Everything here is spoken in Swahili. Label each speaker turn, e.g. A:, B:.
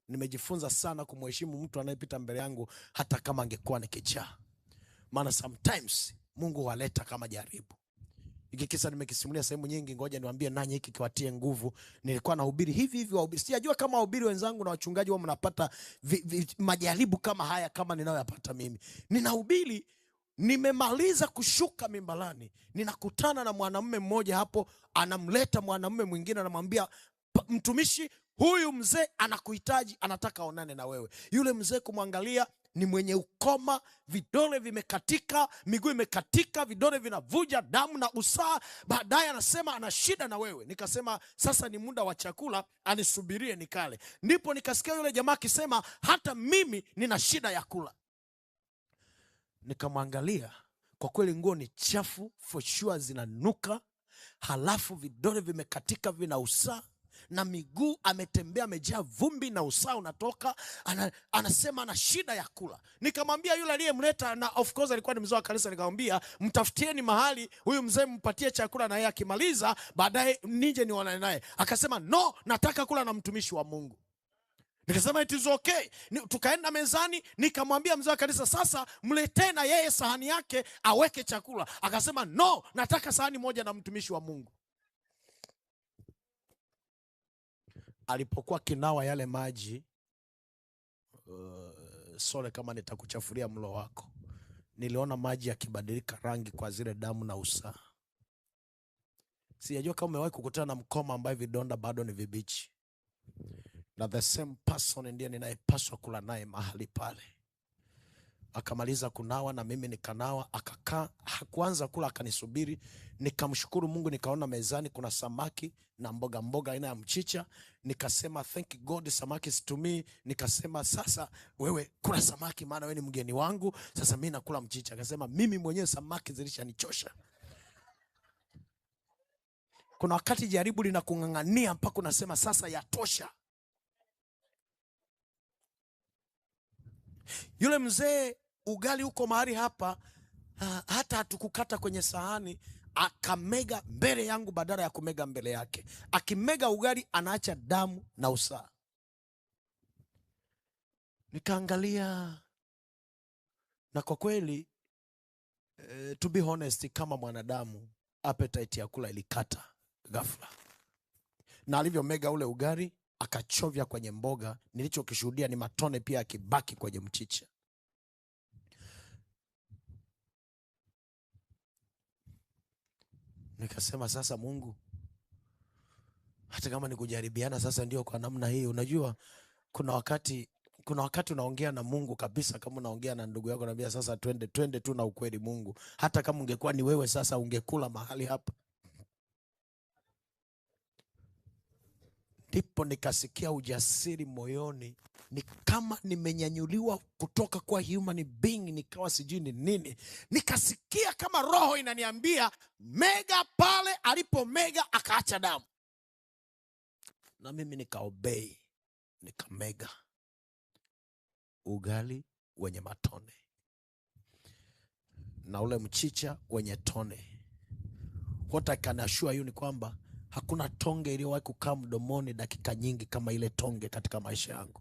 A: nimejifunza sana kumheshimu mtu anayepita mbele yangu hata kama angekuwa ni kichaa. Maana sometimes Mungu hualeta kama jaribu. Hiki kisa nimekisimulia sehemu nyingi, ngoja niwaambie nanyi hiki kiwatie nguvu. Nilikuwa nahubiri hivi wahubiri. Sijajua kama wahubiri wenzangu na wachungaji wao mnapata majaribu kama haya kama ninayoyapata mimi. Ninahubiri, nimemaliza kushuka mimbalani, ninakutana na mwanamume mmoja hapo, anamleta mwanamume mwingine, anamwambia, mtumishi, huyu mzee anakuhitaji, anataka aonane na wewe. Yule mzee kumwangalia ni mwenye ukoma, vidole vimekatika, miguu imekatika, vidole vinavuja damu na usaha. Baadaye anasema ana shida na wewe. Nikasema sasa ni muda wa chakula, anisubirie nikale. Ndipo nikasikia yule jamaa akisema hata mimi nina shida ya kula. Nikamwangalia, kwa kweli nguo ni chafu, for sure zinanuka, halafu vidole vimekatika, vina usaha, na miguu ametembea amejaa vumbi na usaha unatoka. Anasema ana shida ya kula. Nikamwambia yule aliyemleta, na of course alikuwa ni mzee wa kanisa, nikamwambia mtafutieni mahali huyu mzee mpatie chakula, na yeye akimaliza baadaye nije nione naye. Akasema no, nataka kula na mtumishi wa Mungu. Nikasema it is okay. Tukaenda mezani, nikamwambia mzee wa kanisa, sasa mletee na yeye sahani yake aweke chakula. Akasema no, nataka sahani moja na mtumishi wa Mungu. Alipokuwa kinawa yale maji, sole kama nitakuchafuria mlo wako, niliona maji yakibadilika rangi kwa zile damu na usaha. Sijajua kama umewahi kukutana na mkoma ambaye vidonda bado ni vibichi. Na the same person ndiye ninayepaswa kula naye mahali pale. Akamaliza kunawa na mimi nikanawa, akakaa, hakuanza kula, akanisubiri. Nikamshukuru Mungu, nikaona mezani kuna samaki na mboga aina ya mchicha. Nikasema thank God, samaki is to me. Nikasema sasa wewe kula samaki maana wewe ni mgeni wangu, sasa mimi nakula mchicha. Akasema mimi mwenyewe samaki zilishanichosha. Kuna wakati jaribu linakung'ang'ania mpaka unasema sasa yatosha. Yule mzee ugali uko mahali hapa, hata hatukukata kwenye sahani, akamega mbele yangu badala ya kumega mbele yake. Akimega ugali anaacha damu na usaha. Nikaangalia, na kwa kweli to be honest, kama mwanadamu appetite ya kula ilikata ghafla. Na alivyo mega ule ugali akachovya kwenye mboga, nilichokishuhudia ni matone pia akibaki kwenye mchicha. Nikasema sasa Mungu, hata kama nikujaribiana sasa ndio kwa namna hii. Unajua kuna wakati unaongea na Mungu kabisa kama unaongea na ndugu yako, naambia sasa twende tu na ukweli Mungu. Hata kama ungekuwa ni wewe sasa ungekula mahali hapa. Ndipo nikasikia ujasiri moyoni, ni kama nimenyanyuliwa kutoka kwa human being nikawa sijui ni nini. Nikasikia kama roho inaniambia mega pale. Alipo mega akaacha damu, na mimi nikaobey, nikamega ugali wenye matone na ule mchicha wenye tone. What I can assure you ni kwamba hakuna tonge iliyowahi kukaa mdomoni dakika nyingi kama ile tonge katika maisha yangu.